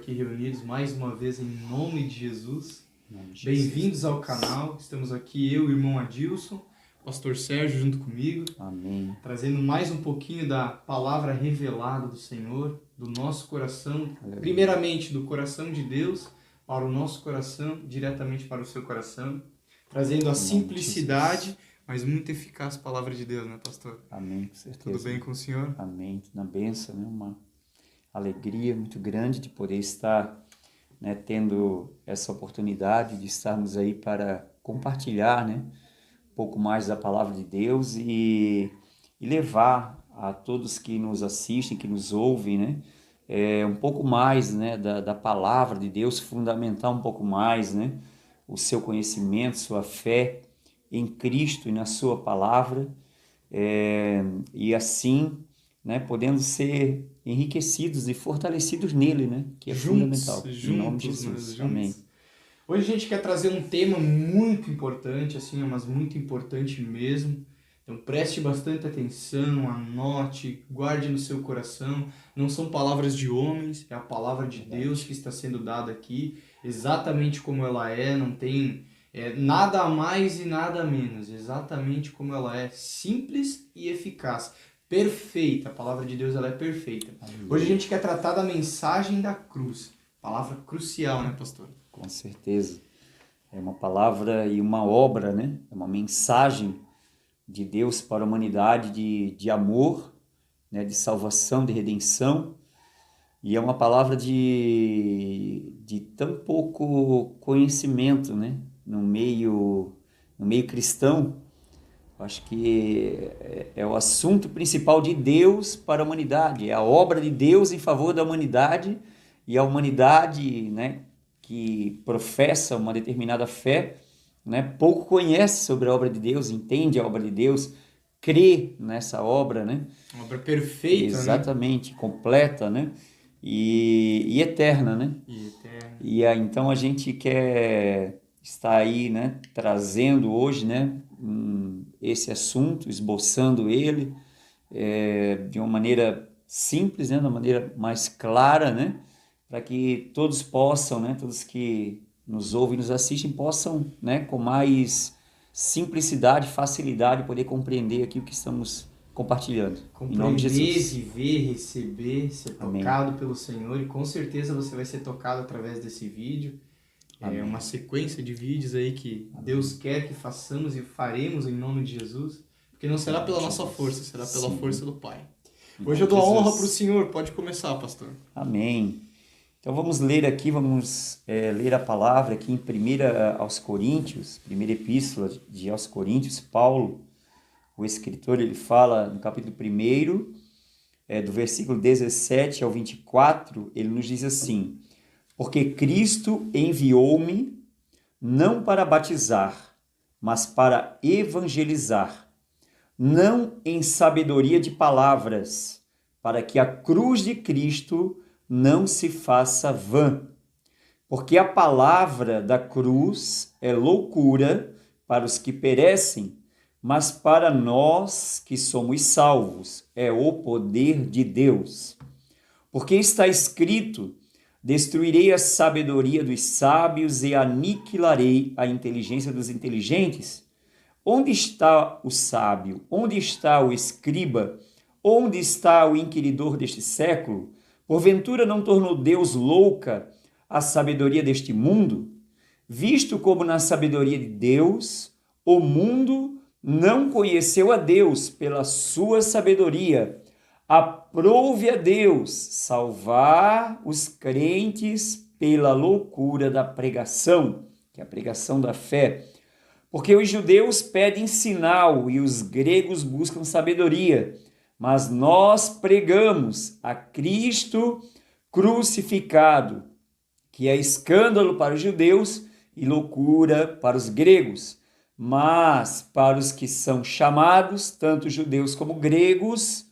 aqui reunidos mais uma vez em nome de Jesus. Jesus. Bem-vindos ao canal. Estamos aqui eu e o irmão Adilson, pastor Sérgio junto comigo. Amém. Trazendo mais um pouquinho da palavra revelada do Senhor, do nosso coração, Aleluia. Primeiramente do coração de Deus para o nosso coração, diretamente para o seu coração, trazendo a simplicidade, mas muito eficaz palavra de Deus, né, pastor? Amém, com certeza. Tudo bem com o senhor? Amém. Na bênção, né? Uma alegria muito grande de poder estar, né, tendo essa oportunidade de estarmos aí para compartilhar, né, um pouco mais da palavra de Deus e levar a todos que nos assistem, que nos ouvem, né, um pouco mais, né, da palavra de Deus, fundamentar um pouco mais, né, o seu conhecimento, sua fé em Cristo e na sua palavra, e assim, né, podendo ser enriquecidos e fortalecidos nele, né, que é fundamental. Em nome de Jesus. Amém. Hoje a gente quer trazer um tema muito importante, assim, mas muito importante mesmo. Então preste bastante atenção, anote, guarde no seu coração. Não são palavras de homens, é a palavra de Deus que está sendo dada aqui, exatamente como ela é, não tem nada a mais e nada a menos, exatamente como ela é, simples e eficaz, perfeita. A palavra de Deus ela é perfeita. Amém. Hoje a gente quer tratar da mensagem da cruz, palavra crucial, né, pastor? Com certeza. É uma palavra e uma obra, né? É uma mensagem de Deus para a humanidade de amor, né? De salvação, de redenção. E é uma palavra de tão pouco conhecimento, né? No meio cristão. Acho que é o assunto principal de Deus para a humanidade. É a obra de Deus em favor da humanidade. E a humanidade, né, que professa uma determinada fé, né, pouco conhece sobre a obra de Deus, entende a obra de Deus, crê nessa obra, né? Uma obra perfeita, exatamente, né? Completa, né? E eterna, né? E eterna. E aí, então a gente quer estar aí, né, trazendo hoje, né, esse assunto, esboçando ele de uma maneira simples, né, de uma maneira mais clara, né? Para que todos possam, né, todos que nos ouvem e nos assistem, possam, né, com mais simplicidade, facilidade, poder compreender aqui o que estamos compartilhando. Compreender, em nome de Jesus. viver, receber, ser Amém. tocado pelo Senhor, e com certeza você vai ser tocado através desse vídeo. Amém. É uma sequência de vídeos aí que Amém. Deus quer que façamos e faremos em nome de Jesus, porque não será pela nossa força, será pela Sim. força do Pai. Em Hoje eu nome dou a de honra Jesus. para o Senhor, pode começar, pastor. Amém. Então vamos ler aqui, ler a palavra aqui em 1 aos Coríntios, primeira epístola de aos Coríntios, Paulo, o escritor, ele fala no capítulo 1, do versículo 17 ao 24, ele nos diz assim: porque Cristo enviou-me não para batizar, mas para evangelizar, não em sabedoria de palavras, para que a cruz de Cristo não se faça vã. Porque a palavra da cruz é loucura para os que perecem, mas para nós que somos salvos é o poder de Deus. Porque está escrito: destruirei a sabedoria dos sábios e aniquilarei a inteligência dos inteligentes. Onde está o sábio? Onde está o escriba? Onde está o inquiridor deste século? Porventura não tornou Deus louca a sabedoria deste mundo? Visto como na sabedoria de Deus, o mundo não conheceu a Deus pela sua sabedoria. Aprove a Deus salvar os crentes pela loucura da pregação, que é a pregação da fé. Porque os judeus pedem sinal e os gregos buscam sabedoria, mas nós pregamos a Cristo crucificado, que é escândalo para os judeus e loucura para os gregos. Mas para os que são chamados, tanto judeus como gregos,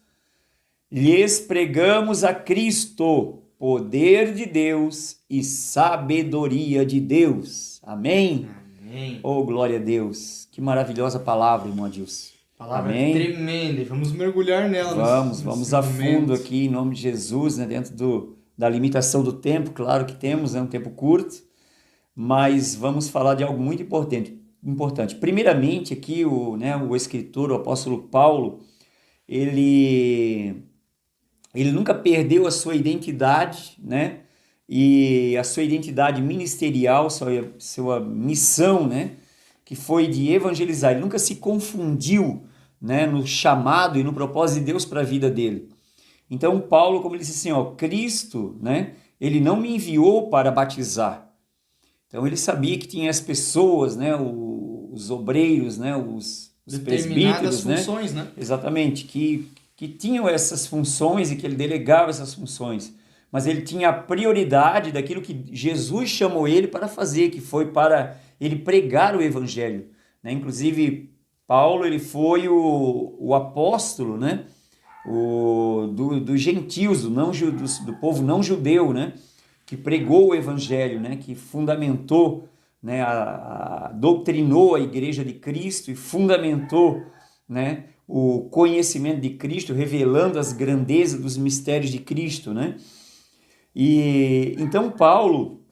lhes pregamos a Cristo, poder de Deus e sabedoria de Deus. Amém? Amém. Oh, glória a Deus. Que maravilhosa palavra, irmão Adilson. Palavra Amém? tremenda, e vamos mergulhar nela. Vamos a fundo aqui, em nome de Jesus, né, dentro da limitação do tempo, claro que temos, é um tempo curto, mas vamos falar de algo muito importante. Primeiramente, aqui o escritor, o apóstolo Paulo, ele nunca perdeu a sua identidade, né? E a sua identidade ministerial, sua missão, né? Que foi de evangelizar. Ele nunca se confundiu, né? No chamado e no propósito de Deus para a vida dele. Então, Paulo, como ele disse assim, ó, Cristo, né? Ele não me enviou para batizar. Então, ele sabia que tinha as pessoas, né? Os obreiros, né? Os presbíteros, funções, né? Exatamente, que tinham essas funções e que ele delegava essas funções. Mas ele tinha a prioridade daquilo que Jesus chamou ele para fazer, que foi para ele pregar o evangelho, né? Inclusive, Paulo, ele foi o apóstolo, né? Dos gentios, do povo não judeu, né? Que pregou o evangelho, né? Que fundamentou, né? Doutrinou a igreja de Cristo e fundamentou, né? O conhecimento de Cristo, revelando as grandezas dos mistérios de Cristo, né? E então Paulo,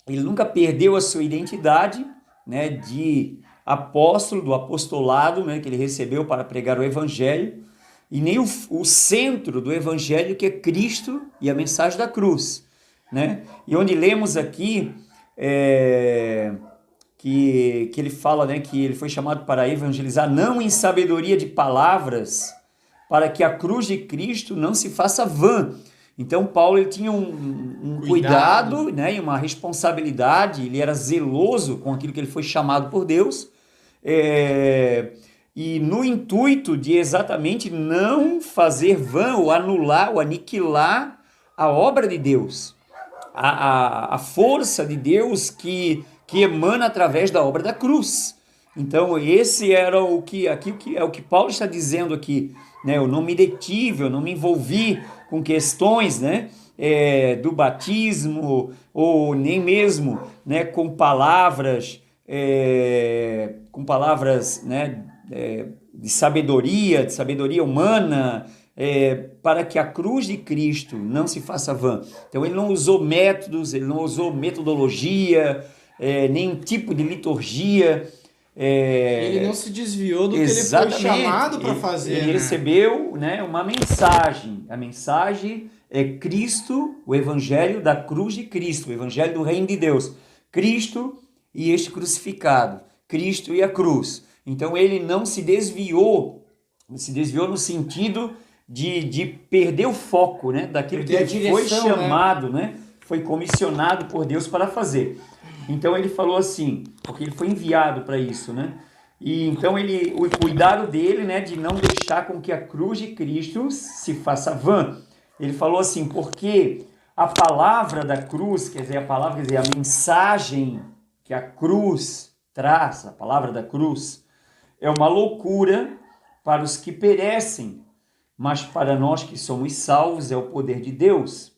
ele nunca perdeu a sua identidade, né? De apóstolo, do apostolado, né? Que ele recebeu para pregar o evangelho, e nem o centro do evangelho, que é Cristo e a mensagem da cruz, né? E onde lemos aqui que ele fala, né, que ele foi chamado para evangelizar não em sabedoria de palavras, para que a cruz de Cristo não se faça vã. Então Paulo, ele tinha um cuidado, né, e uma responsabilidade, ele era zeloso com aquilo que ele foi chamado por Deus, e no intuito de exatamente não fazer vã ou anular ou aniquilar a obra de Deus, a força de Deus que emana através da obra da cruz. Então esse era o que Paulo está dizendo aqui, né? Eu não me detive, eu não me envolvi com questões, né, do batismo, ou nem mesmo, né, com palavras, né, de sabedoria humana, para que a cruz de Cristo não se faça vã. Então ele não usou métodos, ele não usou metodologia, nenhum tipo de liturgia. Ele não se desviou do que ele foi chamado para fazer. Ele recebeu, né, uma mensagem. A mensagem é Cristo, o evangelho da cruz de Cristo, o evangelho do reino de Deus. Cristo e este crucificado. Cristo e a cruz. Então ele não se desviou no sentido de perder o foco, né, daquilo que ele foi chamado, né, foi comissionado por Deus para fazer. Então ele falou assim, porque ele foi enviado para isso, né? E então o cuidado dele, né, de não deixar com que a cruz de Cristo se faça vã. Ele falou assim, porque a palavra da cruz, quer dizer, a mensagem que a cruz traz, a palavra da cruz, é uma loucura para os que perecem, mas para nós que somos salvos é o poder de Deus.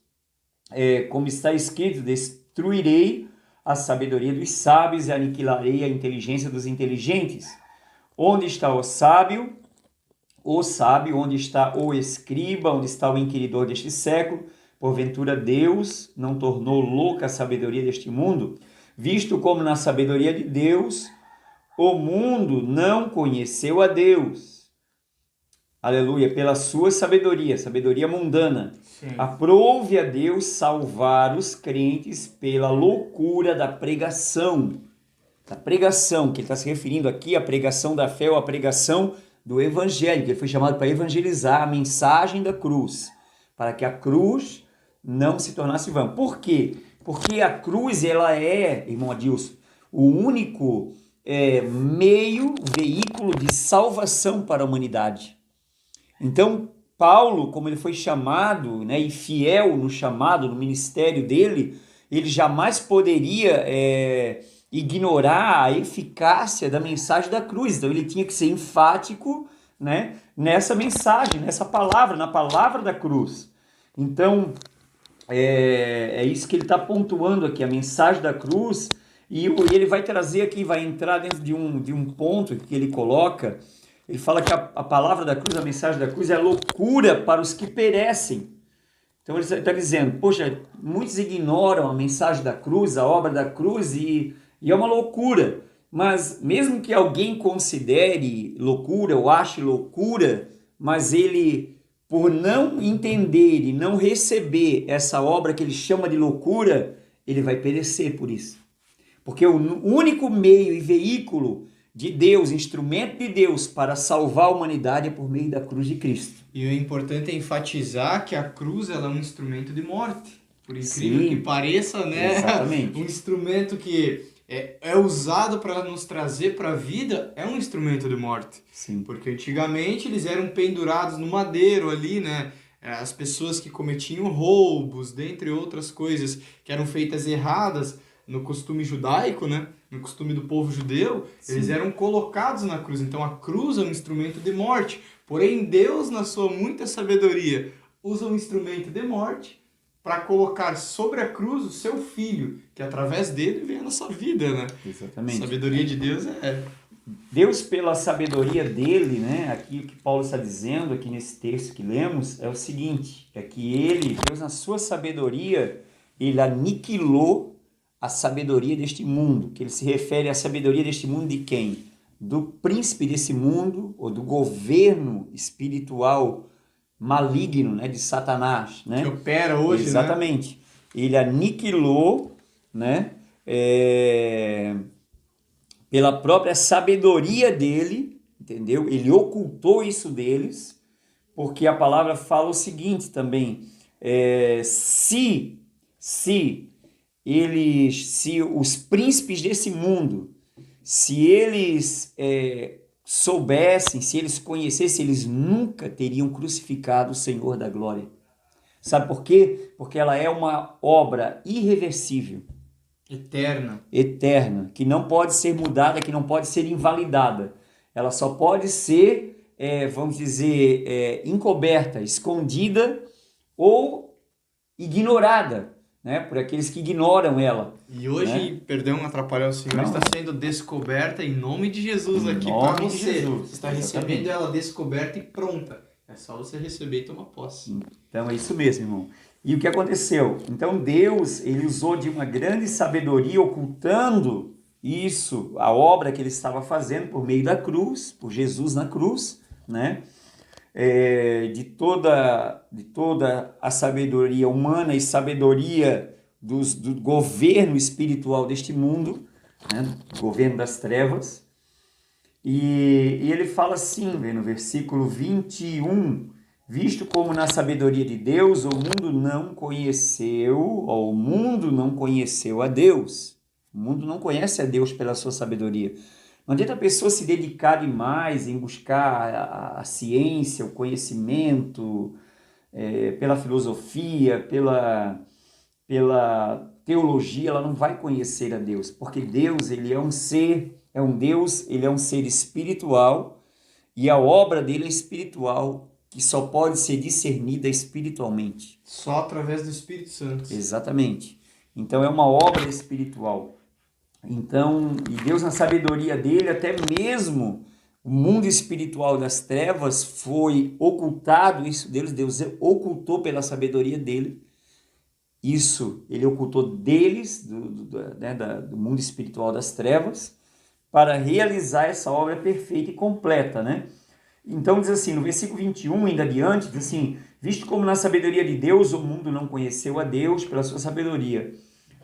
Como está escrito, destruirei a sabedoria dos sábios e aniquilarei a inteligência dos inteligentes. Onde está o sábio, onde está o escriba, onde está o inquiridor deste século? Porventura Deus não tornou louca a sabedoria deste mundo? Visto como na sabedoria de Deus, o mundo não conheceu a Deus. Aleluia, pela sua sabedoria mundana. Sim. Aprove a Deus salvar os crentes pela loucura da pregação. Da pregação, que ele está se referindo aqui, a pregação da fé ou a pregação do evangelho, que ele foi chamado para evangelizar a mensagem da cruz, para que a cruz não se tornasse vã. Por quê? Porque a cruz, ela é, irmão Adilson, o único veículo de salvação para a humanidade. Então, Paulo, como ele foi chamado, né, e fiel no chamado, no ministério dele, ele jamais poderia ignorar a eficácia da mensagem da cruz. Então, ele tinha que ser enfático, né, nessa mensagem, nessa palavra, na palavra da cruz. Então, é isso que ele está pontuando aqui, a mensagem da cruz, e ele vai trazer aqui, vai entrar dentro de um ponto que ele coloca. Ele fala que a palavra da cruz, a mensagem da cruz é loucura para os que perecem. Então ele está dizendo, poxa, muitos ignoram a mensagem da cruz, a obra da cruz, e é uma loucura. Mas mesmo que alguém considere loucura ou ache loucura, mas ele, por não entender e não receber essa obra que ele chama de loucura, ele vai perecer por isso. Porque o único meio e veículo de Deus, instrumento de Deus para salvar a humanidade é por meio da cruz de Cristo. E o importante é enfatizar que a cruz ela é um instrumento de morte. Por incrível que pareça, né? Exatamente. Um instrumento que é usado para nos trazer para a vida é um instrumento de morte. Sim. Porque antigamente eles eram pendurados no madeiro ali, né? As pessoas que cometiam roubos, dentre outras coisas que eram feitas erradas no costume judaico, né? No costume do povo judeu, sim, eles eram colocados na cruz. Então a cruz é um instrumento de morte. Porém, Deus, na sua muita sabedoria, usa um instrumento de morte para colocar sobre a cruz o seu filho, que através dele vem a nossa vida, né? Exatamente. A sabedoria de Deus Deus, pela sabedoria dele, né? Aqui o que Paulo está dizendo aqui nesse texto que lemos é o seguinte, é que Deus na sua sabedoria, ele aniquilou a sabedoria deste mundo, que ele se refere à sabedoria deste mundo de quem? Do príncipe desse mundo, ou do governo espiritual maligno, né, de Satanás, né? Que opera hoje, exatamente. Né? Ele aniquilou, né, pela própria sabedoria dele, entendeu? Ele ocultou isso deles, porque a palavra fala o seguinte também, se os príncipes desse mundo, se eles soubessem, se eles conhecessem, eles nunca teriam crucificado o Senhor da glória. Sabe por quê? Porque ela é uma obra irreversível. Eterna, que não pode ser mudada, que não pode ser invalidada. Ela só pode ser, vamos dizer, encoberta, escondida ou ignorada, né, por aqueles que ignoram ela. E hoje, né? Perdão atrapalhar o senhor, está sendo descoberta em nome de Jesus aqui para você. Você está recebendo ela descoberta e pronta. É só você receber e tomar posse. Então é isso mesmo, irmão. E o que aconteceu? Então Deus, ele usou de uma grande sabedoria, ocultando isso, a obra que ele estava fazendo por meio da cruz, por Jesus na cruz, né? De toda a sabedoria humana e sabedoria do governo espiritual deste mundo, né? Governo das trevas. E ele fala assim, no versículo 21, visto como na sabedoria de Deus o mundo não conheceu a Deus. O mundo não conhece a Deus pela sua sabedoria. Não adianta a pessoa se dedicar demais em buscar a ciência, o conhecimento, pela filosofia, pela teologia, ela não vai conhecer a Deus, porque Deus, ele é um ser, ele é um ser espiritual, e a obra dele é espiritual, que só pode ser discernida espiritualmente. Só através do Espírito Santo. Exatamente. Então é uma obra espiritual. Então, e Deus na sabedoria dele, até mesmo o mundo espiritual das trevas foi ocultado, isso Deus ocultou pela sabedoria dele, isso ele ocultou deles, do mundo espiritual das trevas, para realizar essa obra perfeita e completa, né? Então diz assim, no versículo 21, ainda adiante, diz assim, visto como na sabedoria de Deus o mundo não conheceu a Deus pela sua sabedoria,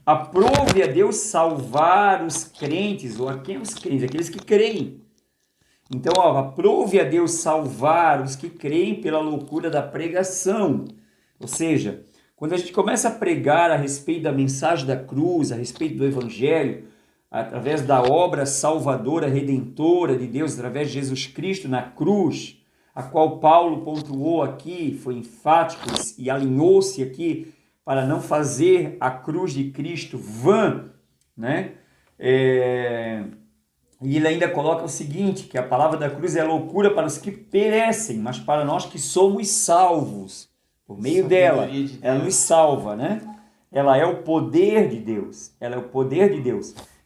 aprove a Deus salvar os crentes, ou quem os crentes? Aqueles que creem. Então, aprove a Deus salvar os que creem pela loucura da pregação. Ou seja, quando a gente começa a pregar a respeito da mensagem da cruz, a respeito do evangelho, através da obra salvadora, redentora de Deus, através de Jesus Cristo na cruz, a qual Paulo pontuou aqui, foi enfático e alinhou-se aqui para não fazer a cruz de Cristo vã, né? E ele ainda coloca o seguinte, que a palavra da cruz é loucura para os que perecem, mas para nós que somos salvos, por meio dela, ela nos salva, né? Ela é o poder de Deus,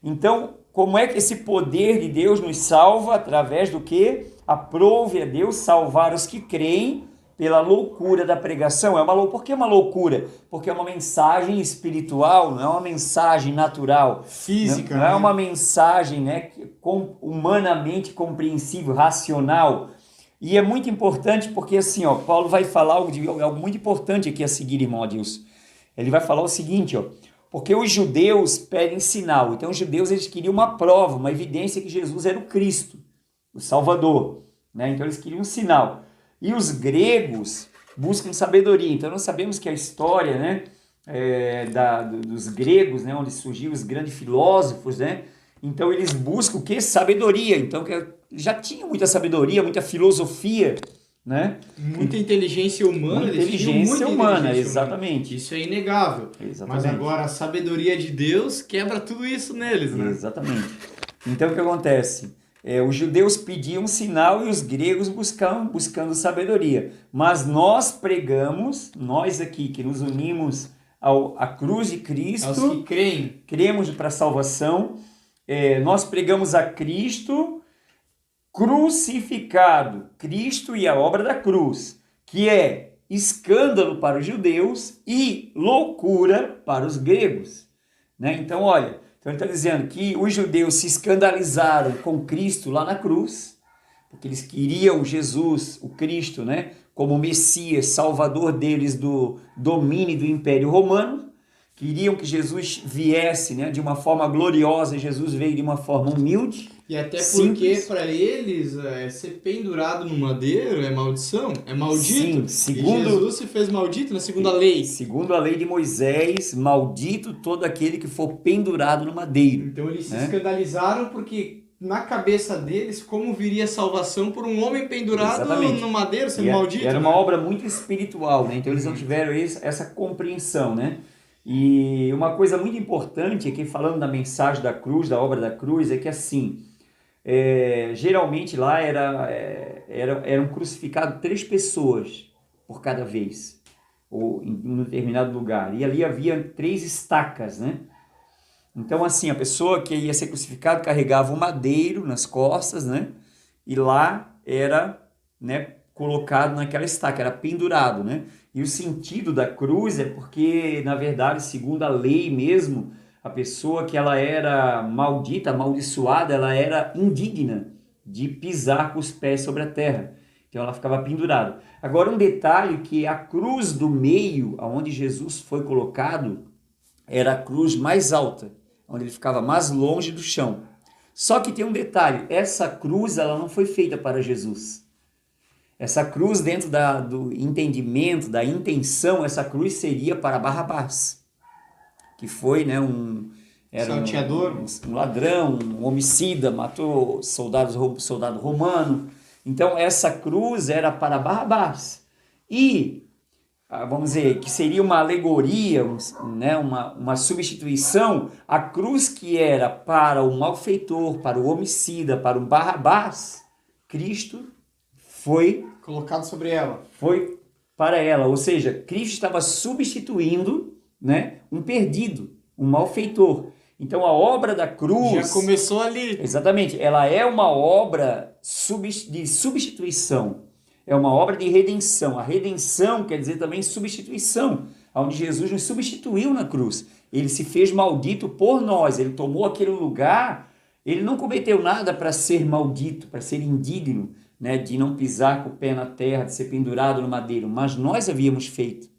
Então, como é que esse poder de Deus nos salva? Através do que? Aprove a Deus salvar os que creem pela loucura da pregação. Por que uma loucura? Porque é uma mensagem espiritual, não é uma mensagem natural. Física, não é uma mensagem, né, humanamente compreensível, racional. E é muito importante porque assim, ó, Paulo vai falar algo muito importante aqui a seguir, irmão Adilson. Ele vai falar o seguinte, ó, porque os judeus pedem sinal. Então os judeus eles queriam uma prova, uma evidência que Jesus era o Cristo, o Salvador, né? Então eles queriam um sinal. E os gregos buscam sabedoria. Então nós sabemos que a história, né, dos gregos, né, onde surgiram os grandes filósofos, né? Então eles buscam o que? Sabedoria. Então já tinha muita sabedoria, muita filosofia, né? Muita inteligência humana. Inteligência humana, exatamente. Isso é inegável. Exatamente. Mas agora a sabedoria de Deus quebra tudo isso neles, né? Exatamente. Então o que acontece? Os judeus pediam sinal e os gregos buscando sabedoria. Mas nós pregamos, nós aqui que nos unimos à cruz de Cristo, aos que creem, cremos para a salvação, nós pregamos a Cristo crucificado, Cristo e a obra da cruz, que é escândalo para os judeus e loucura para os gregos, né? Então, olha, então ele está dizendo que os judeus se escandalizaram com Cristo lá na cruz, porque eles queriam Jesus, o Cristo, né, como Messias, Salvador deles do domínio do Império Romano. Queriam que Jesus viesse, né, de uma forma gloriosa, e Jesus veio de uma forma humilde. E até porque para eles ser pendurado no madeiro é maldição, é maldito. Sim, e Jesus se fez maldito na segunda lei. Segundo a lei de Moisés, maldito todo aquele que for pendurado no madeiro. Então eles se escandalizaram porque na cabeça deles, como viria salvação por um homem pendurado no madeiro sendo maldito? Era uma obra muito espiritual, né? Então eles não tiveram essa compreensão, né? E uma coisa muito importante aqui, falando da mensagem da cruz, da obra da cruz, é que assim, geralmente lá eram crucificadas 3 pessoas por cada vez, ou em um determinado lugar, e ali havia 3 estacas, né? Então assim, a pessoa que ia ser crucificada carregava um madeiro nas costas, né? E lá era, né, colocado naquela estaca, era pendurado, né? E o sentido da cruz é porque, na verdade, segundo a lei mesmo, a pessoa que ela era maldita, amaldiçoada, ela era indigna de pisar com os pés sobre a terra. Então ela ficava pendurada. Agora um detalhe que a cruz do meio, onde Jesus foi colocado, era a cruz mais alta, onde ele ficava mais longe do chão. Só que tem um detalhe, essa cruz ela não foi feita para Jesus. Essa cruz, dentro do entendimento, da intenção, essa cruz seria para Barrabás, que foi, né, salteador, um ladrão, um homicida, matou soldado romano. Então essa cruz era para Barrabás. E, vamos dizer, que seria uma alegoria, né, uma substituição, a cruz que era para o malfeitor, para o homicida, para o Barrabás, Cristo foi colocado sobre ela. Foi para ela, ou seja, Cristo estava substituindo, né, um perdido, um malfeitor. Então a obra da cruz já começou ali. Exatamente, ela é uma obra de substituição, é uma obra de redenção. A redenção quer dizer também substituição, onde Jesus nos substituiu na cruz. Ele se fez maldito por nós, ele tomou aquele lugar, ele não cometeu nada para ser maldito, para ser indigno, né, de não pisar com o pé na terra, de ser pendurado no madeiro, mas nós havíamos feito.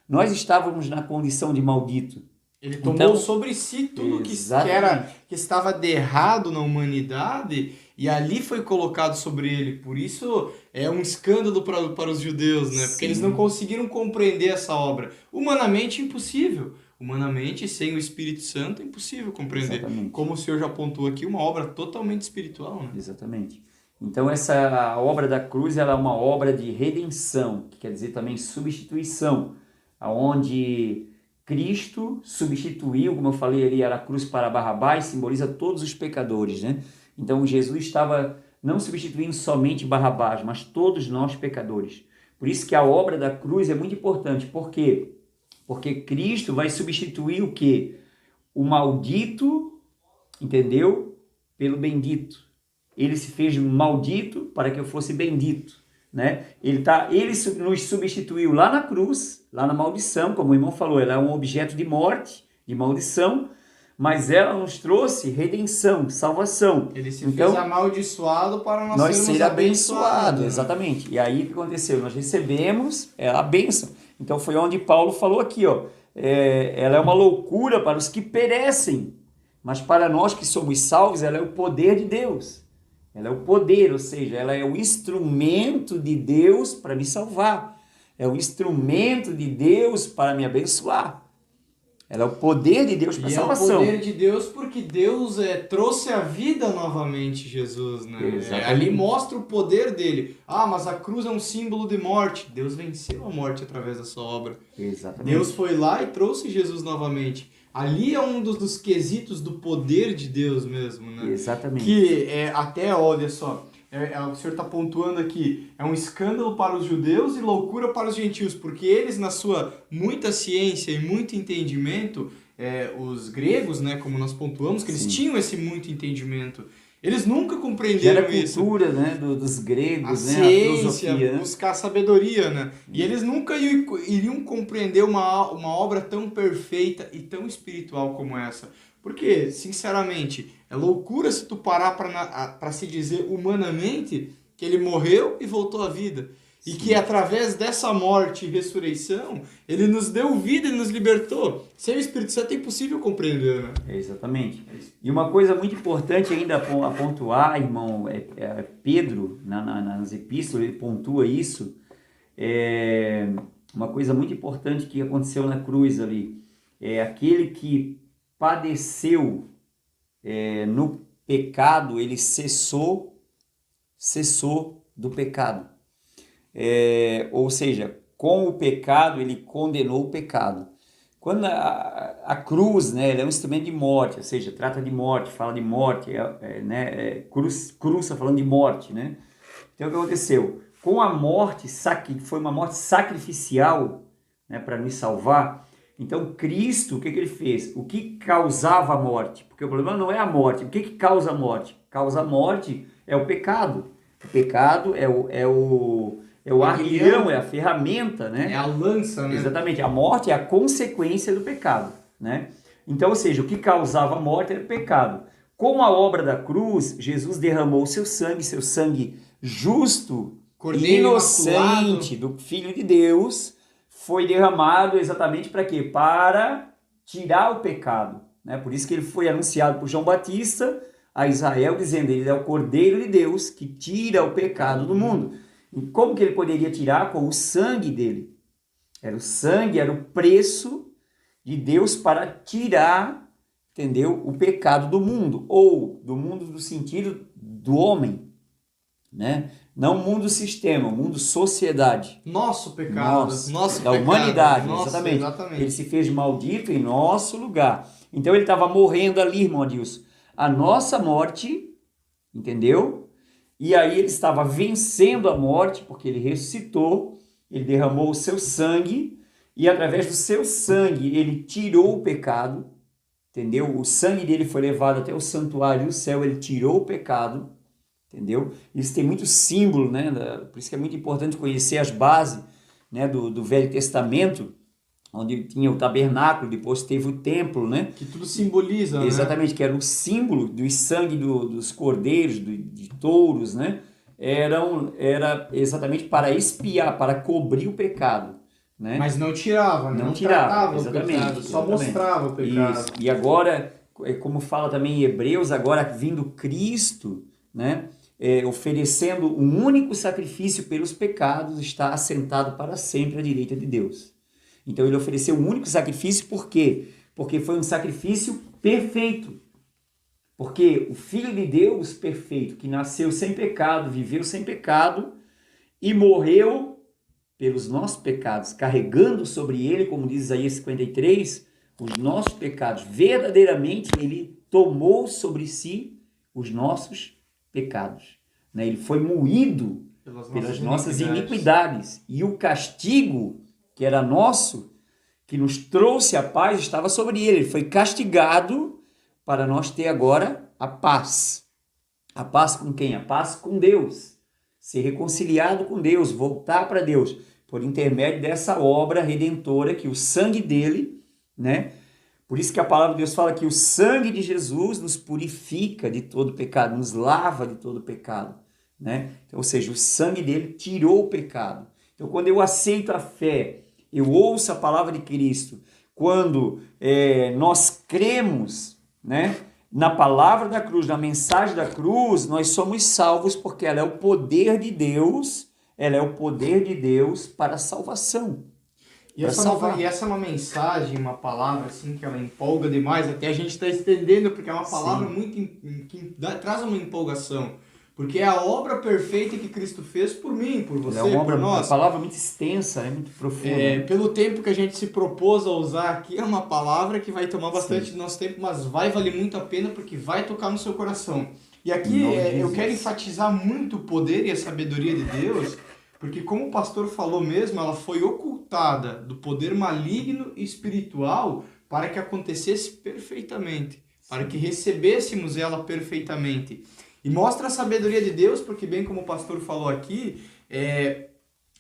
Nós estávamos na condição de maldito. Ele tomou sobre si tudo que estava de errado na humanidade e ali foi colocado sobre ele. Por isso é um escândalo para os judeus, né? Porque eles não conseguiram compreender essa obra. Humanamente impossível. Humanamente, sem o Espírito Santo, é impossível compreender. Exatamente. Como o senhor já apontou aqui, uma obra totalmente espiritual, né? Exatamente. Então essa obra da cruz ela é uma obra de redenção, que quer dizer também substituição, aonde Cristo substituiu, como eu falei ali, era a cruz para Barrabás, simboliza todos os pecadores, né? Então Jesus estava não substituindo somente Barrabás, mas todos nós pecadores. Por isso que a obra da cruz é muito importante. Por quê? Porque Cristo vai substituir o quê? O maldito, entendeu? Pelo bendito. Ele se fez maldito para que eu fosse bendito. né? Ele nos substituiu lá na cruz, lá na maldição, como o irmão falou, ela é um objeto de morte, de maldição, mas ela nos trouxe redenção, salvação. Ele se então, fez amaldiçoado para nós sermos ser abençoados, né? exatamente. E aí o que aconteceu? Nós recebemos a bênção. Então foi onde Paulo falou aqui, ó, ela é uma loucura para os que perecem, mas para nós que somos salvos, ela é o poder de Deus. Ela é o poder, ou seja, ela é o instrumento de Deus para me salvar. É o instrumento de Deus para me abençoar. Ela é o poder de Deus para a salvação. É o poder de Deus porque Deus trouxe a vida novamente, Jesus, né? Ali mostra o poder dele. Ah, mas a cruz é um símbolo de morte. Deus venceu a morte através da sua obra. Exatamente. Deus foi lá e trouxe Jesus novamente. Ali é um dos quesitos do poder de Deus mesmo, né? Exatamente. Que até, olha só, o senhor está pontuando aqui, é um escândalo para os judeus e loucura para os gentios, porque eles, na sua muita ciência e muito entendimento, os gregos, né, como nós pontuamos, que eles tinham esse muito entendimento, eles nunca compreenderam isso. Era a cultura, né, dos gregos, a ciência, a filosofia, buscar a sabedoria, né? E eles nunca iriam compreender uma obra tão perfeita e tão espiritual como essa. Porque, sinceramente, é loucura se tu parar para se dizer humanamente que ele morreu e voltou à vida. E que através dessa morte e ressurreição, ele nos deu vida e nos libertou. Sem o Espírito Santo é impossível compreender, né? Exatamente. E uma coisa muito importante ainda a pontuar, irmão, Pedro, nas epístolas, ele pontua isso, uma coisa muito importante que aconteceu na cruz ali, aquele que padeceu no pecado, ele cessou do pecado. Ou seja, com o pecado, ele condenou o pecado. Quando a cruz, né, ela é um instrumento de morte, ou seja, trata de morte, fala de morte, cruz está falando de morte, né? Então o que aconteceu? Com a morte, foi uma morte sacrificial, né, para nos salvar. Então Cristo, o que ele fez? O que causava a morte? Porque o problema não é a morte. O que causa a morte? Causa a morte é o pecado. O pecado é o aguilhão, é a ferramenta, né? É a lança, né? Exatamente. A morte é a consequência do pecado, né? Então, ou seja, o que causava a morte era o pecado. Com a obra da cruz, Jesus derramou seu sangue justo, Cordeiro inocente, imaculado do Filho de Deus, foi derramado exatamente para quê? Para tirar o pecado, né? Por isso que ele foi anunciado por João Batista a Israel, dizendo, ele é o Cordeiro de Deus que tira o pecado do mundo. E como que ele poderia tirar? Com o sangue dele. Era o sangue, era o preço de Deus para tirar, entendeu? O pecado do mundo. Ou do mundo no sentido do homem, né? Não o mundo sistema, o mundo sociedade. Nosso pecado. Nosso da pecado. humanidade, Nossa, exatamente. Ele se fez maldito em nosso lugar. Então ele estava morrendo ali, irmão Adilson. A nossa morte, entendeu? E aí ele estava vencendo a morte, porque ele ressuscitou, ele derramou o seu sangue, e através do seu sangue ele tirou o pecado, entendeu? O sangue dele foi levado até o santuário do céu, ele tirou o pecado, entendeu? Isso tem muito símbolo, né? Por isso que é muito importante conhecer as bases, né, do Velho Testamento, onde tinha o tabernáculo, depois teve o templo, né? Que tudo simboliza, exatamente, né? Que era o símbolo do sangue dos cordeiros, de touros, né? Era exatamente para expiar, para cobrir o pecado, né? Mas não tirava, né? Não tirava, tratava exatamente, o pecado, só exatamente. mostrava o pecado. Isso. E agora, como fala também em Hebreus, agora vindo Cristo, né? Oferecendo um único sacrifício pelos pecados, está assentado para sempre à direita de Deus. Então ele ofereceu um único sacrifício, por quê? Porque foi um sacrifício perfeito. Porque o Filho de Deus perfeito, que nasceu sem pecado, viveu sem pecado e morreu pelos nossos pecados, carregando sobre ele, como diz Isaías 53, os nossos pecados. Verdadeiramente ele tomou sobre si os nossos pecados, né? Ele foi moído pelas nossas iniquidades. E o castigo que era nosso, que nos trouxe a paz, estava sobre ele. Ele foi castigado para nós ter agora a paz. A paz com quem? A paz com Deus. ser reconciliado com Deus, voltar para Deus, por intermédio dessa obra redentora que o sangue dele, né? Por isso que a palavra de Deus fala que o sangue de Jesus nos purifica de todo pecado, nos lava de todo pecado, né? Então, ou seja, o sangue dele tirou o pecado. Então, quando eu aceito a fé, eu ouço a palavra de Cristo, quando nós cremos, né, na palavra da cruz, na mensagem da cruz, nós somos salvos porque ela é o poder de Deus, ela é o poder de Deus para a salvação. E essa é uma mensagem, uma palavra assim que ela empolga demais, até a gente está estendendo, porque é uma palavra que traz uma empolgação. Porque é a obra perfeita que Cristo fez por mim, por você, por nós. É uma palavra muito extensa, muito profunda. Pelo tempo que a gente se propôs a usar aqui, é uma palavra que vai tomar bastante do nosso tempo, mas vai valer muito a pena porque vai tocar no seu coração. E aqui eu quero enfatizar muito o poder e a sabedoria de Deus, porque como o pastor falou mesmo, ela foi ocultada do poder maligno e espiritual para que acontecesse perfeitamente, para que recebêssemos ela perfeitamente. E mostra a sabedoria de Deus, porque bem como o pastor falou aqui,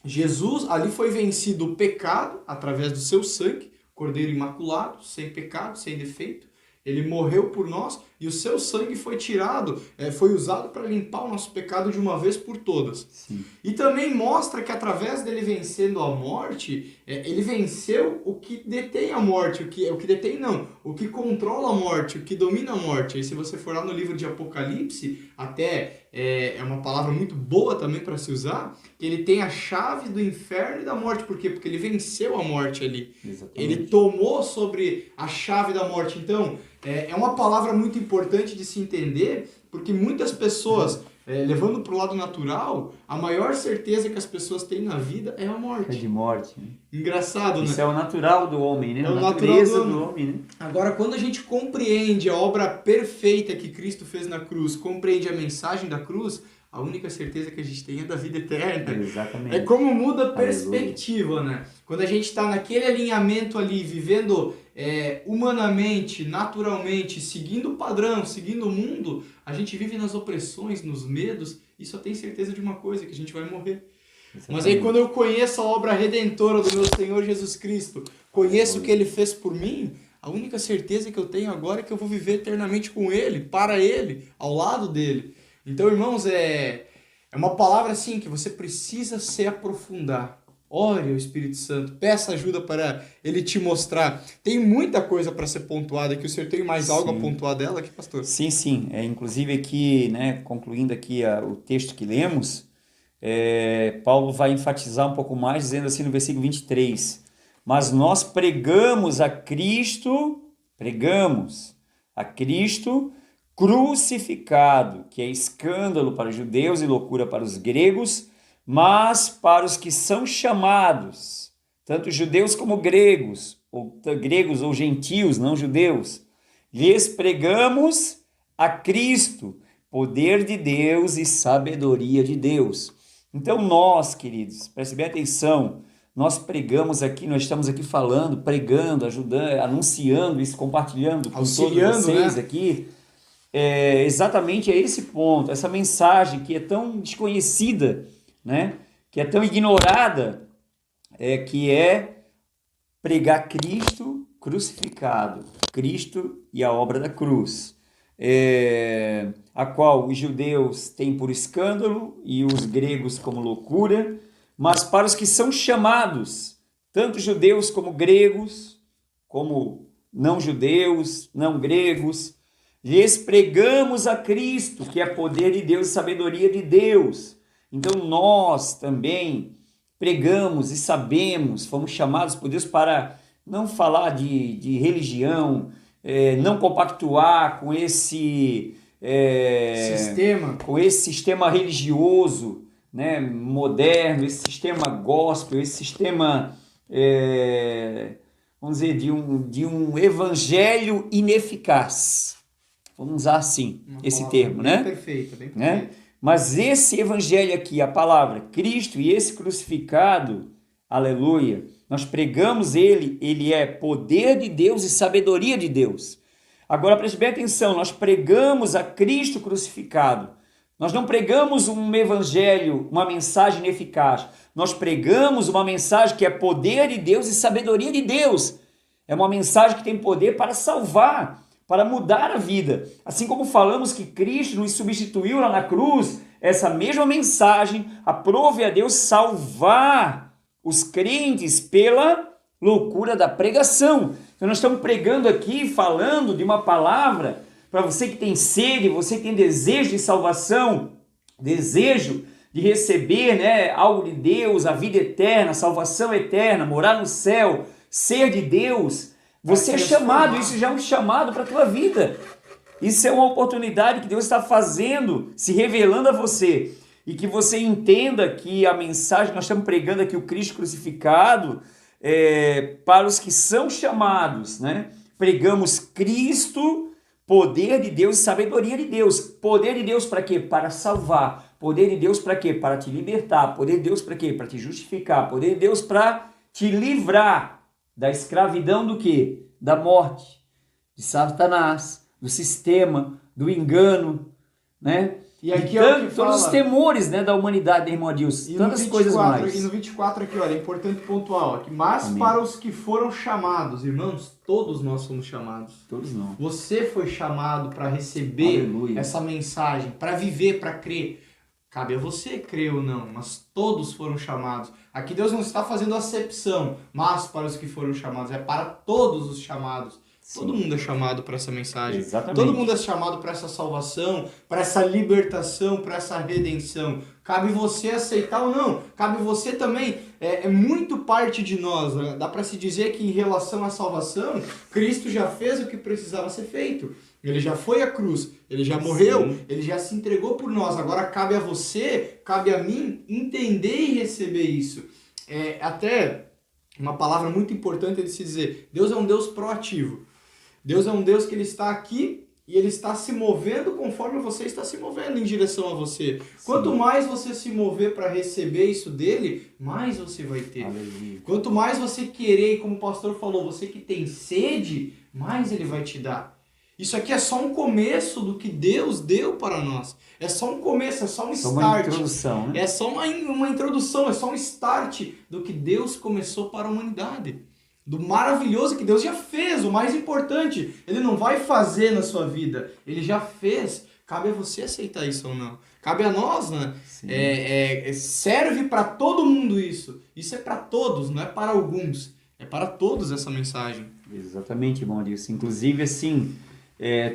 Jesus ali foi vencido o pecado através do seu sangue, Cordeiro imaculado, sem pecado, sem defeito. Ele morreu por nós e o seu sangue foi tirado, foi usado para limpar o nosso pecado de uma vez por todas. Sim. E também mostra que através dele vencendo a morte, ele venceu o que detém a morte, o que controla a morte, o que domina a morte. Aí se você for lá no livro de Apocalipse, até é uma palavra muito boa também para se usar, que ele tem a chave do inferno e da morte. Por quê? Porque ele venceu a morte ali. Exatamente. Ele tomou sobre a chave da morte. Então, é uma palavra muito importante de se entender, porque muitas pessoas, levando para o lado natural, a maior certeza que as pessoas têm na vida é a morte. É de morte. Né? Engraçado, né? Isso é o natural do homem, né? É a o natureza natural do homem, né? Agora, quando a gente compreende a obra perfeita que Cristo fez na cruz, compreende a mensagem da cruz, a única certeza que a gente tem é da vida eterna. Exatamente. É como muda a perspectiva, né? Quando a gente está naquele alinhamento ali, vivendo humanamente, naturalmente, seguindo o padrão, seguindo o mundo, a gente vive nas opressões, nos medos, e só tem certeza de uma coisa, que a gente vai morrer. Exatamente. Mas aí quando eu conheço a obra redentora do meu Senhor Jesus Cristo, conheço o que Ele fez por mim, a única certeza que eu tenho agora é que eu vou viver eternamente com Ele, para Ele, ao lado dEle. Então, irmãos, é uma palavra assim que você precisa se aprofundar. Ore ao Espírito Santo, peça ajuda para Ele te mostrar. Tem muita coisa para ser pontuada aqui. O senhor tem mais algo a pontuar dela aqui, pastor? Sim, sim. Inclusive aqui, né, concluindo aqui o texto que lemos, Paulo vai enfatizar um pouco mais, dizendo assim no versículo 23, mas nós pregamos a Cristo crucificado, que é escândalo para os judeus e loucura para os gregos, mas para os que são chamados, tanto judeus como gregos ou gentios, não judeus, lhes pregamos a Cristo, poder de Deus e sabedoria de Deus. Então nós, queridos, prestem bem atenção, nós pregamos aqui, nós estamos aqui falando, pregando, ajudando, anunciando isso, compartilhando com todos vocês, né? Aqui, exatamente esse ponto, essa mensagem que é tão desconhecida, né? Que é tão ignorada, que é pregar Cristo crucificado, Cristo e a obra da cruz, a qual os judeus têm por escândalo e os gregos como loucura, mas para os que são chamados, tanto judeus como gregos, como não judeus, não gregos, lhes pregamos a Cristo, que é poder de Deus e sabedoria de Deus. Então nós também pregamos e sabemos, fomos chamados por Deus para não falar de religião, não compactuar com esse sistema religioso, né, moderno, esse sistema gospel, esse sistema, vamos dizer, de um evangelho ineficaz. Vamos usar assim esse termo, né? Perfeito, bem perfeito. Né? Mas esse evangelho aqui, a palavra Cristo e esse crucificado, aleluia, nós pregamos ele é poder de Deus e sabedoria de Deus. Agora preste bem atenção, nós pregamos a Cristo crucificado. Nós não pregamos um evangelho, uma mensagem ineficaz. Nós pregamos uma mensagem que é poder de Deus e sabedoria de Deus. É uma mensagem que tem poder para salvar, para mudar a vida. Assim como falamos que Cristo nos substituiu lá na cruz, essa mesma mensagem aprove a Deus salvar os crentes pela loucura da pregação. Então nós estamos pregando aqui, falando de uma palavra para você que tem sede, você que tem desejo de salvação, desejo de receber, né, algo de Deus, a vida eterna, a salvação eterna, morar no céu, ser de Deus. Você é chamado, isso já é um chamado para a tua vida. Isso é uma oportunidade que Deus está fazendo, se revelando a você. E que você entenda que a mensagem que nós estamos pregando aqui, o Cristo crucificado, para os que são chamados, né? Pregamos Cristo, poder de Deus e sabedoria de Deus. Poder de Deus para quê? Para salvar. Poder de Deus para quê? Para te libertar. Poder de Deus para quê? Para te justificar. Poder de Deus para te livrar da escravidão do quê? Da morte, de Satanás, do sistema, do engano, né? E aqui todos os temores, né, da humanidade, irmão Adilson, tantas coisas mais. E no 24 aqui, olha, é importante pontuar aqui, mas amém, para os que foram chamados, irmãos, todos nós somos chamados. Todos não. Você foi chamado para receber aleluia, essa mensagem, para viver, para crer. Cabe a você crer ou não, mas todos foram chamados. Aqui Deus não está fazendo acepção, mas para os que foram chamados, é para todos os chamados. Sim. Todo mundo é chamado para essa mensagem. Exatamente. Todo mundo é chamado para essa salvação, para essa libertação, para essa redenção. Cabe você aceitar ou não. Cabe você também. É muito parte de nós. Né? Dá para se dizer que em relação à salvação, Cristo já fez o que precisava ser feito. Ele já foi à cruz, ele já morreu, sim, ele já se entregou por nós. Agora cabe a você, cabe a mim entender e receber isso. Até uma palavra muito importante é de se dizer, Deus é um Deus proativo. Deus é um Deus que ele está aqui e ele está se movendo conforme você está se movendo em direção a você. Sim. Quanto mais você se mover para receber isso dele, mais você vai ter. Aleluia. Quanto mais você querer, como o pastor falou, você que tem sede, mais ele vai te dar. Isso aqui é só um começo do que Deus deu para nós. É só um começo, é só um start. Uma introdução, né? É só uma introdução, é só um start do que Deus começou para a humanidade. Do maravilhoso que Deus já fez, o mais importante. Ele não vai fazer na sua vida, ele já fez. Cabe a você aceitar isso ou não. Cabe a nós, né? Serve para todo mundo isso. Isso é para todos, não é para alguns. É para todos essa mensagem. Exatamente, irmão Adilson. Inclusive, assim,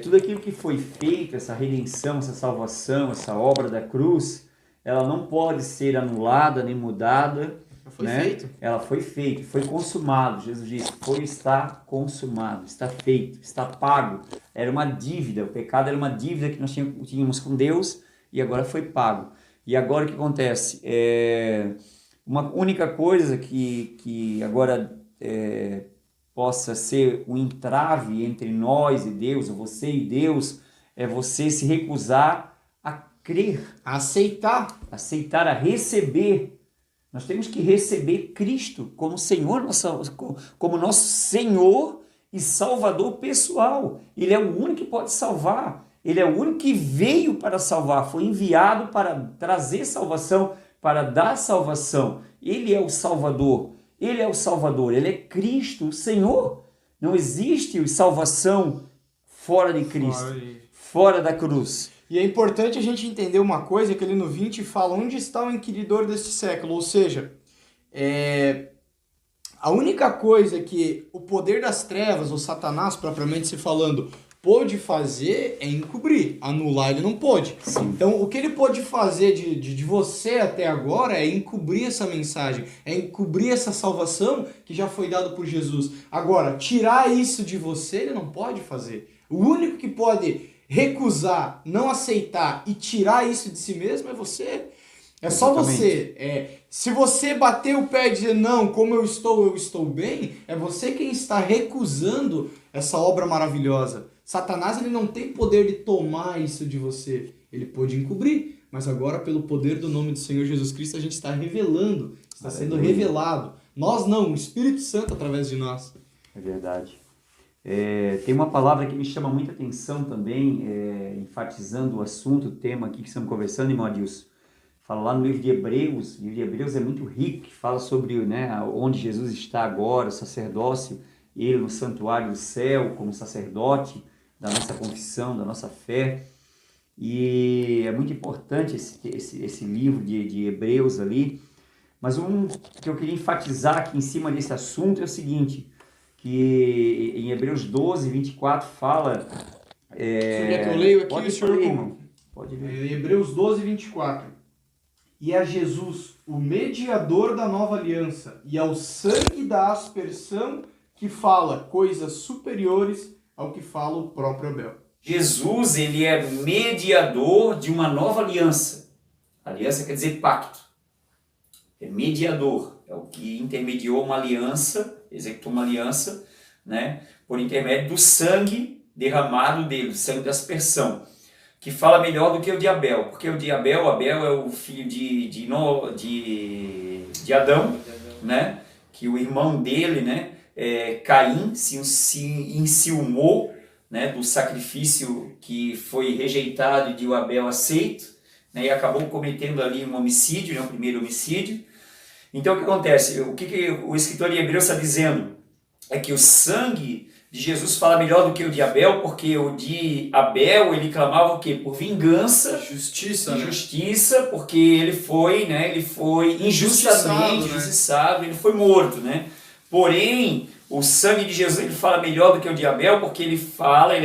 tudo aquilo que foi feito, essa redenção, essa salvação, essa obra da cruz, ela não pode ser anulada nem mudada. Foi feito. Ela foi feita, foi consumado. Jesus disse, está consumado, está feito, está pago. Era uma dívida, o pecado era uma dívida que nós tínhamos com Deus e agora foi pago. E agora o que acontece? Uma única coisa que agora possa ser um entrave entre nós e Deus, ou você e Deus, é você se recusar a crer. A aceitar. Aceitar, a receber. Nós temos que receber Cristo como Senhor, como nosso Senhor e Salvador pessoal. Ele é o único que pode salvar. Ele é o único que veio para salvar. Foi enviado para trazer salvação, para dar salvação. Ele é o Salvador. Ele é o Salvador. Ele é Cristo, o Senhor. Não existe salvação fora de Cristo, fora da cruz. E é importante a gente entender uma coisa, que ele no 20 fala, onde está o inquiridor deste século? Ou seja, a única coisa que o poder das trevas, ou Satanás propriamente se falando, pôde fazer é encobrir, anular ele não pôde. Sim. Então o que ele pôde fazer de você até agora é encobrir essa mensagem, é encobrir essa salvação que já foi dada por Jesus. Agora, tirar isso de você ele não pode fazer. O único que pode recusar, não aceitar e tirar isso de si mesmo é você. É só você. Se você bater o pé e dizer, não, como eu estou bem, é você quem está recusando essa obra maravilhosa. Satanás ele não tem poder de tomar isso de você. Ele pode encobrir, mas agora pelo poder do nome do Senhor Jesus Cristo a gente está revelando, está sendo revelado. Nós não, o Espírito Santo através de nós. É verdade. Tem uma palavra que me chama muita atenção também, enfatizando o assunto, o tema aqui que estamos conversando, irmão Adilson. Fala lá no livro de Hebreus. O livro de Hebreus é muito rico, que fala sobre, né, onde Jesus está agora, o sacerdócio, ele no santuário do céu, como sacerdote da nossa confissão, da nossa fé. E é muito importante esse livro de Hebreus ali. Mas um que eu queria enfatizar aqui em cima desse assunto é o seguinte, que em Hebreus 12, 24 fala... Você quer que eu leio aqui? Pode O senhor ler, irmão. Pode ler. Hebreus 12, 24. E a Jesus, o mediador da nova aliança, e ao sangue da aspersão, que fala coisas superiores ao que fala o próprio Abel. Jesus, ele é mediador de uma nova aliança. Aliança quer dizer pacto. É mediador, é o que intermediou uma aliança, executou uma aliança, né, por intermédio do sangue derramado dele, do sangue da aspersão, que fala melhor do que o de Abel, porque o de Abel é o filho de Adão, né, que o irmão dele, né, Caim, se enciumou, né, do sacrifício que foi rejeitado e de Abel aceito, né, e acabou cometendo ali um homicídio, né, o primeiro homicídio. Então o que acontece? O que o escritor de Hebreus está dizendo? É que o sangue de Jesus fala melhor do que o de Abel, porque o de Abel ele clamava o quê? Por vingança, justiça, né? Justiça, porque ele foi injustamente injustiçado, ele foi morto, né? Porém, o sangue de Jesus ele fala melhor do que o de Abel, porque ele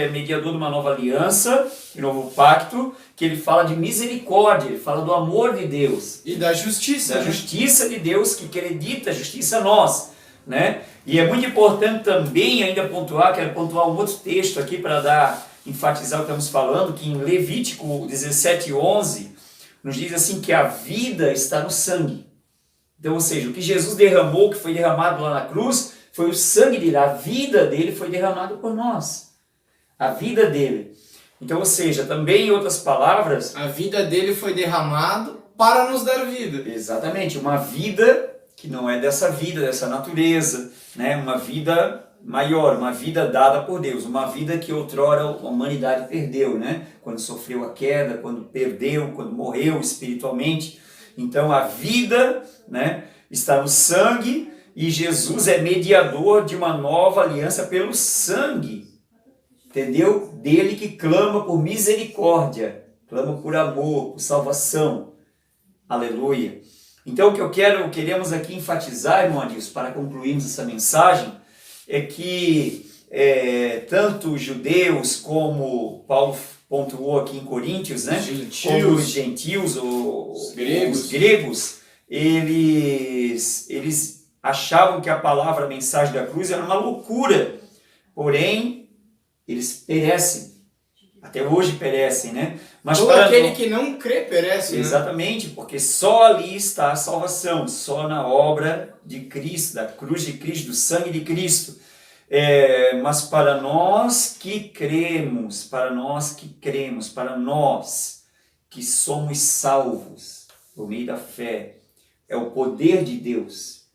é mediador de uma nova aliança, de um novo pacto, que ele fala de misericórdia, ele fala do amor de Deus. E da justiça. Da justiça de Deus, que acredita a justiça a nós, né? E é muito importante também ainda quero pontuar um outro texto aqui para enfatizar o que estamos falando, que em Levítico 17:11 nos diz assim que a vida está no sangue. Então, ou seja, o que Jesus derramou, que foi derramado lá na cruz, foi o sangue dele, a vida dele foi derramada por nós. A vida dele. Então, ou seja, também em outras palavras... A vida dele foi derramada para nos dar vida. Exatamente, uma vida que não é dessa vida, dessa natureza, né? Uma vida maior, uma vida dada por Deus, uma vida que outrora a humanidade perdeu, né? Quando sofreu a queda, quando perdeu, quando morreu espiritualmente. Então a vida, né, está no sangue e Jesus é mediador de uma nova aliança pelo sangue, entendeu? Dele que clama por misericórdia, clama por amor, por salvação. Aleluia. Então o que queremos aqui enfatizar, irmão Adilson, para concluirmos essa mensagem, é que tanto os judeus como Paulo pontuou aqui em Coríntios, né? Como os gentios, os gregos, eles achavam que a palavra, a mensagem da cruz era uma loucura, porém eles perecem. Até hoje perecem, né? Mas todo aquele que não crê perece. Exatamente, né? Porque só ali está a salvação, só na obra de Cristo, da cruz de Cristo, do sangue de Cristo. Mas para nós que cremos, para nós que somos salvos por meio da fé, é o poder de Deus,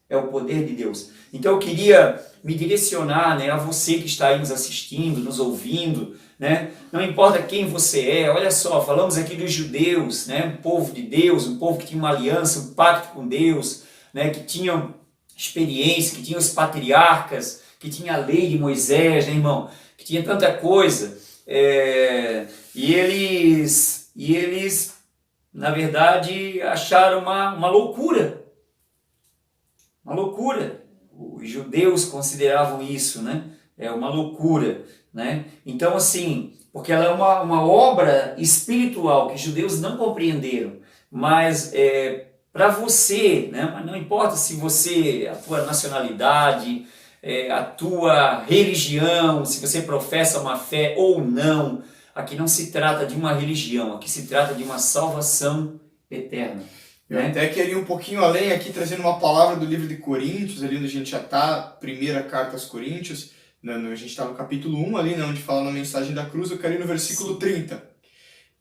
Então eu queria me direcionar, né, a você que está aí nos assistindo, nos ouvindo, né? Não importa quem você é, olha só, falamos aqui dos judeus, né? Um povo de Deus, um povo que tinha uma aliança, um pacto com Deus, né? Que tinham experiência, que tinham os patriarcas, que tinha a lei de Moisés, né, irmão? Que tinha tanta coisa. E eles, na verdade, acharam uma loucura. Uma loucura. Os judeus consideravam isso, né? É uma loucura, né? Então, assim, porque ela é uma obra espiritual que os judeus não compreenderam, mas para você, né? Mas não importa se você, a tua nacionalidade, a tua religião, se você professa uma fé ou não, aqui não se trata de uma religião, aqui se trata de uma salvação eterna. Eu até queria um pouquinho além aqui, trazendo uma palavra do livro de Coríntios, ali onde a gente já está, primeira carta aos Coríntios, a gente está no capítulo 1 ali, né, onde fala na mensagem da cruz, eu quero ir no versículo 30.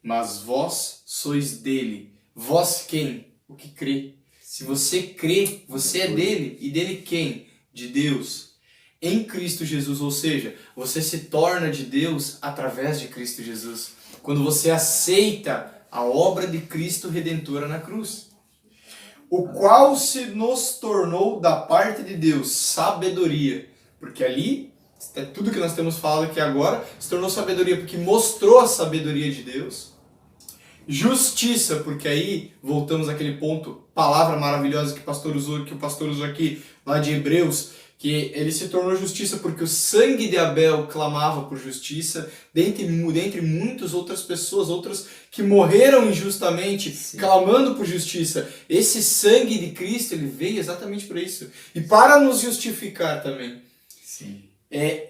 Mas vós sois dele. Vós quem? O que crê. Se você crê, você é dele. E dele quem? De Deus. em Cristo Jesus, ou seja, você se torna de Deus através de Cristo Jesus. Quando você aceita a obra de Cristo Redentora na cruz, o qual se nos tornou da parte de Deus sabedoria, porque ali, tudo que nós temos falado aqui agora, se tornou sabedoria, porque mostrou a sabedoria de Deus. Justiça, porque aí voltamos àquele ponto, palavra maravilhosa que o pastor usou aqui, lá de Hebreus, que ele se tornou justiça porque o sangue de Abel clamava por justiça, dentre muitas outras pessoas, outras que morreram injustamente, sim, clamando por justiça. Esse sangue de Cristo, ele veio exatamente para isso. E para nos justificar também. Sim.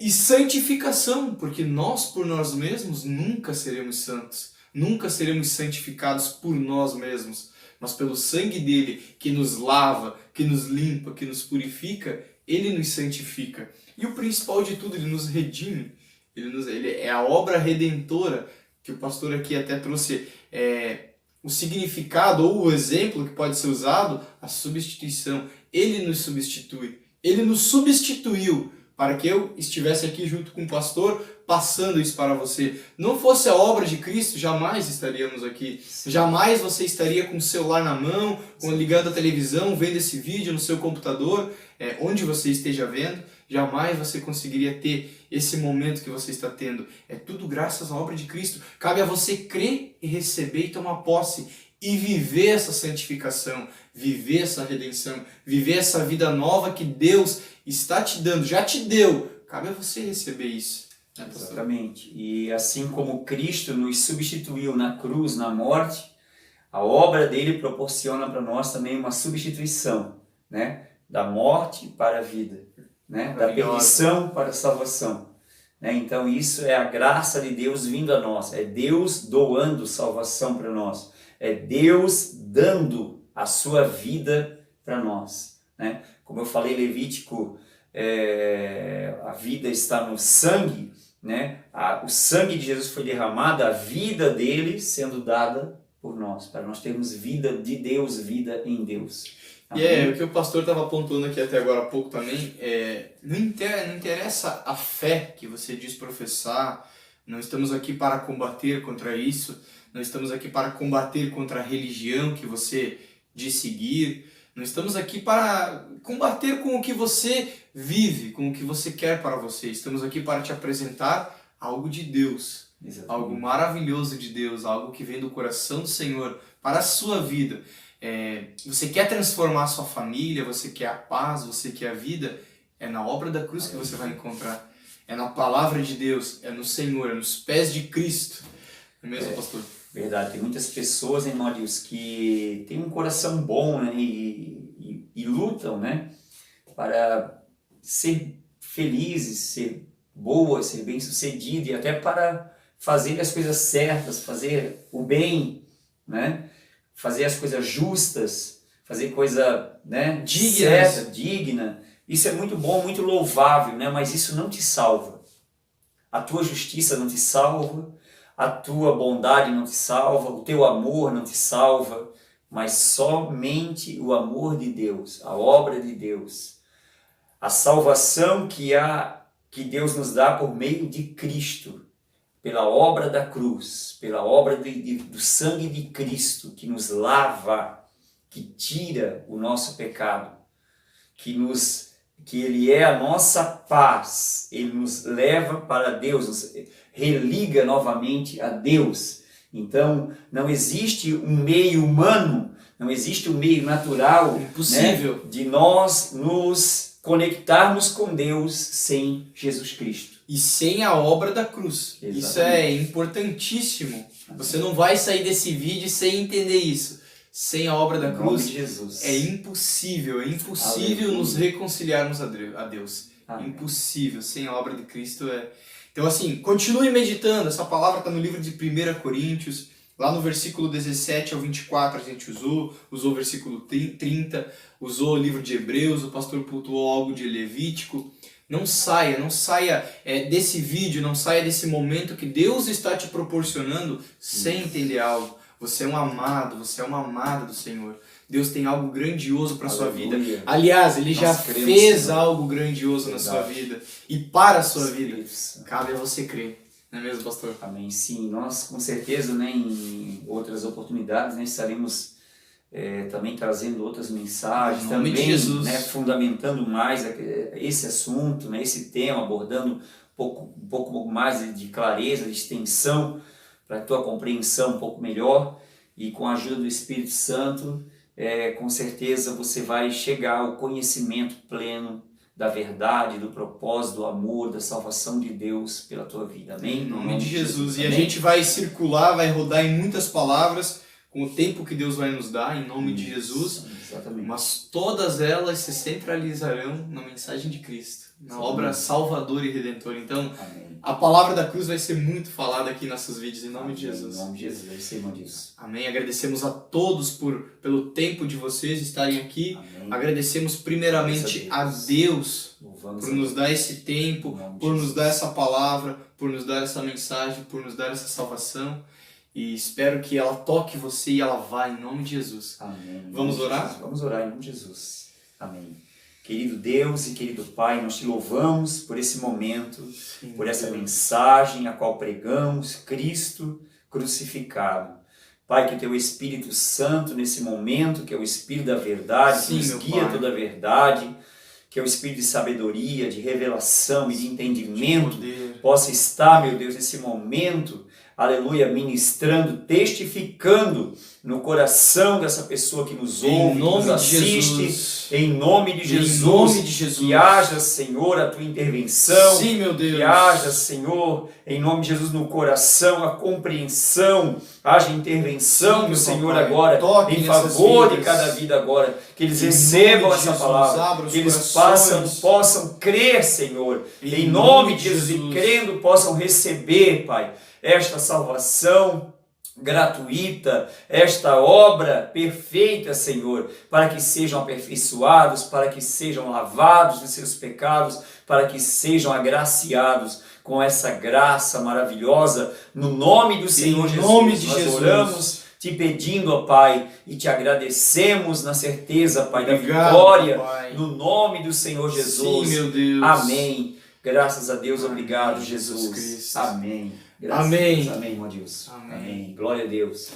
E santificação, porque nós por nós mesmos nunca seremos santos, nunca seremos santificados por nós mesmos, mas pelo sangue dele que nos lava, que nos limpa, que nos purifica, ele nos santifica. E o principal de tudo, ele nos redime. Ele é a obra redentora, que o pastor aqui até trouxe o significado ou o exemplo que pode ser usado, a substituição. Ele nos substitui. Ele nos substituiu para que eu estivesse aqui junto com o pastor, passando isso para você. Não fosse a obra de Cristo, jamais estaríamos aqui. Jamais você estaria com o celular na mão, ligando a televisão, vendo esse vídeo no seu computador, onde você esteja vendo. Jamais você conseguiria ter esse momento que você está tendo. É tudo graças à obra de Cristo. Cabe a você crer e receber e tomar posse e viver essa santificação, viver essa redenção, viver essa vida nova que Deus está te dando, já te deu. Cabe a você receber isso. Exatamente. E assim como Cristo nos substituiu na cruz, na morte, a obra dele proporciona para nós também uma substituição, né? Da morte para a vida, né? Da perdição para a salvação. Né? Então isso é a graça de Deus vindo a nós, é Deus doando salvação para nós, é Deus dando a sua vida para nós. Né? Como eu falei, Levítico, a vida está no sangue, né? O sangue de Jesus foi derramado, a vida dele sendo dada por nós, para nós termos vida de Deus, vida em Deus. E o que o pastor estava apontando aqui até agora há pouco também, não interessa a fé que você diz professar, não estamos aqui para combater contra isso, não estamos aqui para combater contra a religião que você diz seguir, não estamos aqui para combater com o que você vive, com o que você quer para você, estamos aqui para te apresentar algo de Deus, exatamente, algo maravilhoso de Deus, algo que vem do coração do Senhor para a sua vida. Você quer transformar a sua família, você quer a paz, você quer a vida, é na obra da cruz que você vai encontrar, é na palavra de Deus, é no Senhor, é nos pés de Cristo, não é mesmo, pastor? Verdade, tem muitas pessoas, hein, Marius, que têm um coração bom, né, e lutam, né, para ser felizes, ser boas, ser bem-sucedidas e até para fazer as coisas certas, fazer o bem, né, fazer as coisas justas, fazer coisa, né, certa, digna. Isso é muito bom, muito louvável, né, mas isso não te salva. A tua justiça não te salva, a tua bondade não te salva, o teu amor não te salva, mas somente o amor de Deus, a obra de Deus, a salvação que Deus nos dá por meio de Cristo, pela obra da cruz, pela obra do sangue de Cristo, que nos lava, que tira o nosso pecado, que Ele é a nossa paz, Ele nos leva para Deus, nos religa novamente a Deus. Então, não existe um meio humano, não existe um meio natural, impossível, né, de nós nos conectarmos com Deus sem Jesus Cristo. E sem a obra da cruz. Exatamente. Isso é importantíssimo. Você não vai sair desse vídeo sem entender isso. Sem a obra da cruz, de Jesus, é impossível nos reconciliarmos a Deus. Amém. Impossível, sem a obra de Cristo é... Então assim, continue meditando, essa palavra está no livro de 1 Coríntios, lá no versículo 17 ao 24 a gente usou o versículo 30, usou o livro de Hebreus, o pastor pontuou algo de Levítico. Não saia desse vídeo, não saia desse momento que Deus está te proporcionando sem entender algo. Você é um amado, você é uma amada do Senhor. Deus tem algo grandioso para sua vida. Aleluia. Aliás, Ele já Nós cremos, fez Senhor. algo grandioso na sua Verdade. vida e para a sua vida. Espírito Santo. Cabe a você crer. Não é mesmo, pastor? Amém. Sim, nós com certeza, né, em outras oportunidades, né, estaremos também trazendo outras mensagens, Em nome de também, Jesus. né, fundamentando mais esse assunto, né, esse tema, abordando um pouco mais de clareza, de extensão, para a tua compreensão um pouco melhor, e com a ajuda do Espírito Santo, com certeza você vai chegar ao conhecimento pleno da verdade, do propósito, do amor, da salvação de Deus pela tua vida. Amém? Em nome de Jesus. E a Amém? gente vai circular, vai rodar em muitas palavras com o tempo que Deus vai nos dar, em nome de Jesus. Exatamente. Mas todas elas se centralizarão na mensagem de Cristo, na Exatamente. obra salvadora e redentora. Então, Amém. a palavra da cruz vai ser muito falada aqui em nossos vídeos, em nome de Jesus. Em nome de Jesus, eu sei, irmão disso. Amém. Agradecemos a todos pelo tempo de vocês estarem aqui. Amém. Agradecemos primeiramente a Graças a Deus Louvamos por a nos Deus. dar esse tempo, Em nome de por nos Jesus. dar essa palavra, por nos dar essa mensagem, por nos dar essa salvação. E espero que ela toque você e ela vá em nome de Jesus. Amém. Em Vamos nome de orar? Jesus. Vamos orar em nome de Jesus. Amém. Querido Deus e querido Pai, nós te louvamos por esse momento, Sim, por essa Deus. mensagem a qual pregamos, Cristo crucificado. Pai, que o teu Espírito Santo nesse momento, que é o Espírito da verdade, Sim, que nos meu guia Pai. toda a verdade, que é o Espírito de sabedoria, de revelação e de entendimento, Poder. possa estar, meu Deus, nesse momento, aleluia, ministrando, testificando no coração dessa pessoa que nos ouve, Em que nome nos de assiste, Jesus. em nome de Em Jesus, nome de Jesus. que haja, Senhor, a tua intervenção, Sim, meu Deus. que haja, Senhor, em nome de Jesus, no coração, a compreensão, haja intervenção Sim, do meu Senhor papai. agora, Toque em nessas favor de vidas. cada vida agora, que eles Em recebam nome de essa Jesus, palavra, abra os que eles corações. possam crer, Senhor, Em em nome nome de de Jesus, e Jesus. crendo possam receber, Pai, esta salvação gratuita, esta obra perfeita, Senhor, para que sejam aperfeiçoados, para que sejam lavados de seus pecados, para que sejam agraciados com essa graça maravilhosa, no nome do Senhor Em Jesus. nome de Nós Jesus. oramos te pedindo, ó Pai, e te agradecemos na certeza, Pai, da Obrigado, vitória, Pai. no nome do Senhor Jesus. Sim, meu Deus. Amém. Graças a Deus, Amém, obrigado, Jesus Jesus. Cristo. Amém. Graças Amém. a Deus. Amém, irmão Deus. Amém. Amém. Glória a Deus.